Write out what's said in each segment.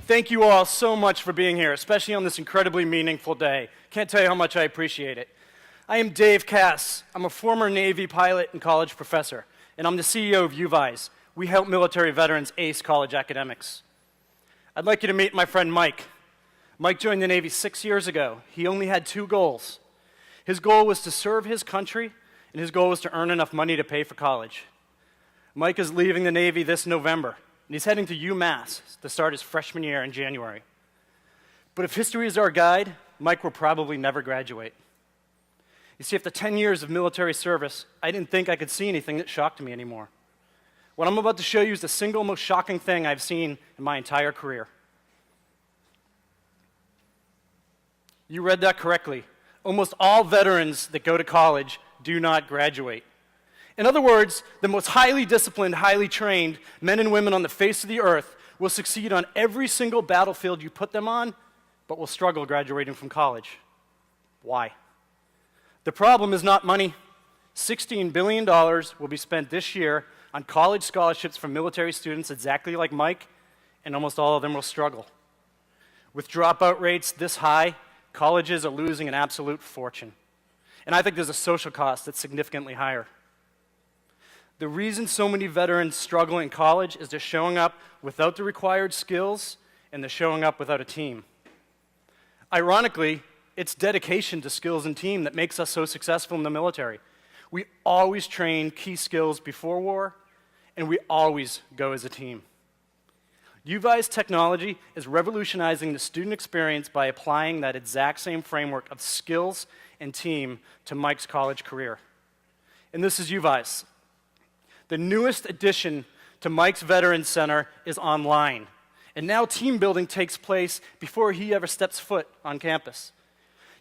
Thank you all so much for being here, especially on this incredibly meaningful day. Can't tell you how much I appreciate it. I am Dave Cass. I'm a former Navy pilot and college professor, and I'm the CEO of Uvize. We help military veterans ace college academics. I'd like you to meet my friend Mike. Mike joined the Navy 6 years ago. He only had two goals. His goal was to serve his country, and his goal was to earn enough money to pay for college. Mike is leaving the Navy this November, and he's heading to UMass to start his freshman year in January. But if history is our guide, Mike will probably never graduate. You see, after 10 years of military service, I didn't think I could see anything that shocked me anymore. What I'm about to show you is the single most shocking thing I've seen in my entire career. You read that correctly. Almost all veterans that go to college do not graduate. In other words, the most highly disciplined, highly trained men and women on the face of the earth will succeed on every single battlefield you put them on, but will struggle graduating from college. Why? The problem is not money. $16 billion will be spent this year on college scholarships for military students exactly like Mike, and almost all of them will struggle. With dropout rates this high, colleges are losing an absolute fortune. And I think there's a social cost that's significantly higher. The reason so many veterans struggle in college is they're showing up without the required skills, and they're showing up without a team. Ironically, it's dedication to skills and team that makes us so successful in the military. We always train key skills before war, and we always go as a team. Uvize technology is revolutionizing the student experience by applying that exact same framework of skills and team to Mike's college career. And this is Uvize. The newest addition to Mike's Veterans Center is online. And now team building takes place before he ever steps foot on campus.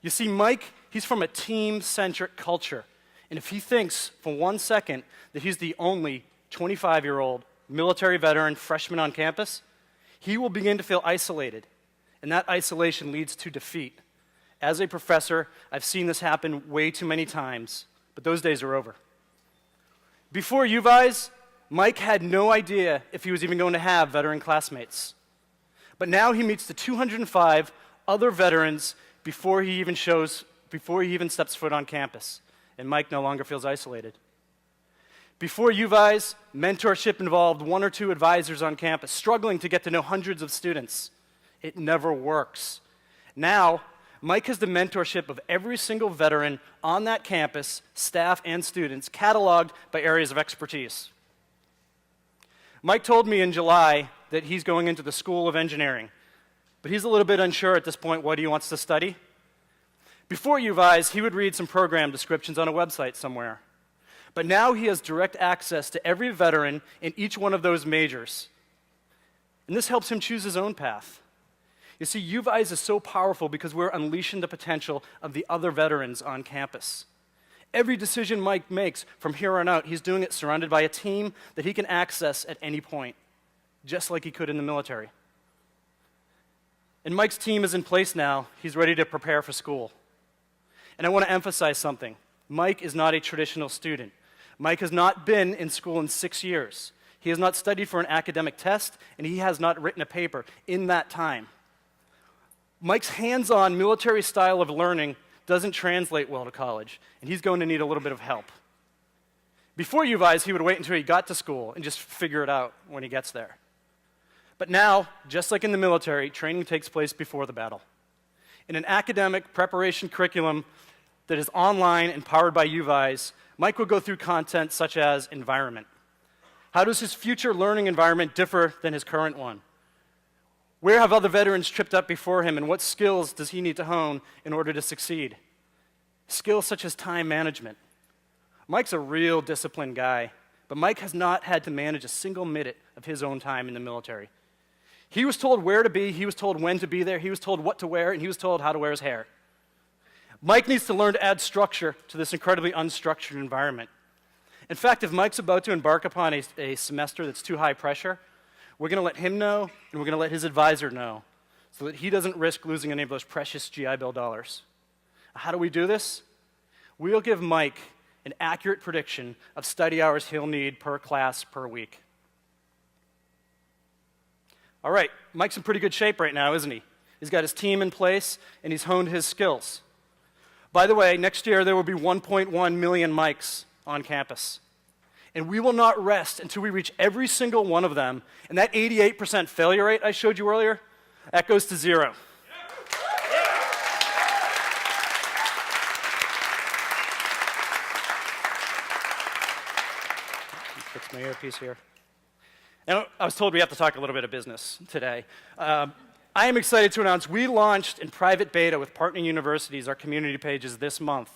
You see, Mike, he's from a team-centric culture. And if he thinks for 1 second that he's the only 25-year-old military veteran freshman on campus, he will begin to feel isolated. And that isolation leads to defeat. As a professor, I've seen this happen way too many times, but those days are over. Before Uvize, Mike had no idea if he was even going to have veteran classmates. But now he meets the 205 other veterans before he even steps foot on campus. And Mike no longer feels isolated. Before Uvize, mentorship involved 1 or 2 advisors on campus, struggling to get to know hundreds of students. It never works. Now, Mike has the mentorship of every single veteran on that campus, staff and students, cataloged by areas of expertise. Mike told me in July that he's going into the School of Engineering, but he's a little bit unsure at this point what he wants to study. Before Uvize, he would read some program descriptions on a website somewhere. But now he has direct access to every veteran in each one of those majors. And this helps him choose his own path. You see, Uvize is so powerful because we're unleashing the potential of the other veterans on campus. Every decision Mike makes from here on out, he's doing it surrounded by a team that he can access at any point, just like he could in the military. And Mike's team is in place now. He's ready to prepare for school. And I want to emphasize something. Mike is not a traditional student. Mike has not been in school in 6 years. He has not studied for an academic test, and he has not written a paper in that time. Mike's hands-on military style of learning doesn't translate well to college, and he's going to need a little bit of help. Before Uvize, he would wait until he got to school and just figure it out when he gets there. But now, just like in the military, training takes place before the battle. In an academic preparation curriculum that is online and powered by Uvize, Mike will go through content such as environment. How does his future learning environment differ than his current one? Where have other veterans tripped up before him, and what skills does he need to hone in order to succeed? Skills such as time management. Mike's a real disciplined guy, but Mike has not had to manage a single minute of his own time in the military. He was told where to be, he was told when to be there, he was told what to wear, and he was told how to wear his hair. Mike needs to learn to add structure to this incredibly unstructured environment. In fact, if Mike's about to embark upon a semester that's too high pressure, we're going to let him know, and we're going to let his advisor know, so that he doesn't risk losing any of those precious GI Bill dollars. How do we do this? We'll give Mike an accurate prediction of study hours he'll need per class per week. All right, Mike's in pretty good shape right now, isn't he? He's got his team in place, and he's honed his skills. By the way, next year there will be 1.1 million Mikes on campus. And we will not rest until we reach every single one of them. And that 88% failure rate I showed you earlier, that goes to 0. Fix my earpiece here. Now, I was told we have to talk a little bit of business today. I am excited to announce we launched in private beta with partner universities our community pages this month.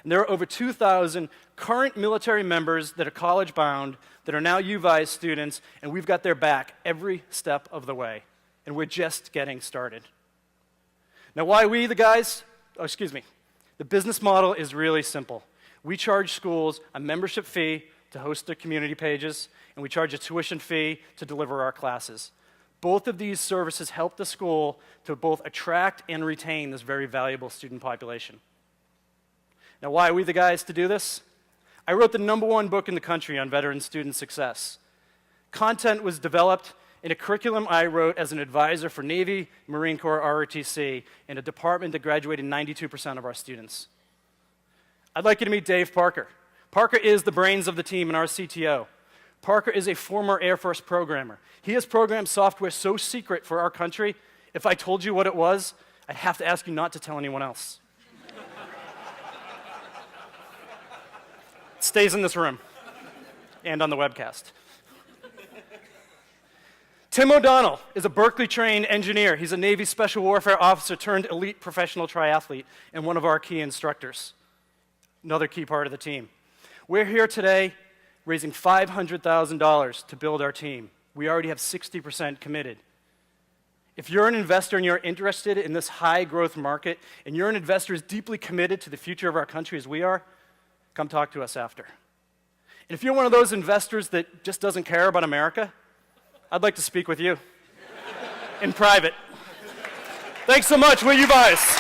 And there are over 2,000 current military members that are college-bound that are now Uvize students, and we've got their back every step of the way. And we're just getting started. Now, why we, the guys? Oh, excuse me. The business model is really simple. We charge schools a membership fee to host their community pages, and we charge a tuition fee to deliver our classes. Both of these services help the school to both attract and retain this very valuable student population. Now, why are we the guys to do this? I wrote the #1 book in the country on veteran student success. Content was developed in a curriculum I wrote as an advisor for Navy, Marine Corps, ROTC, in a department that graduated 92% of our students. I'd like you to meet Dave Parker. Parker is the brains of the team and our CTO. Parker is a former Air Force programmer. He has programmed software so secret for our country, if I told you what it was, I'd have to ask you not to tell anyone else. It stays in this room and on the webcast. Tim O'Donnell is a Berkeley-trained engineer. He's a Navy Special Warfare officer turned elite professional triathlete and one of our key instructors. Another key part of the team. We're here today raising $500,000 to build our team. We already have 60% committed. If you're an investor and you're interested in this high-growth market, and you're an investor who's deeply committed to the future of our country as we are, come talk to us after. And if you're one of those investors that just doesn't care about America, I'd like to speak with you in private. Thanks so much, will you guys?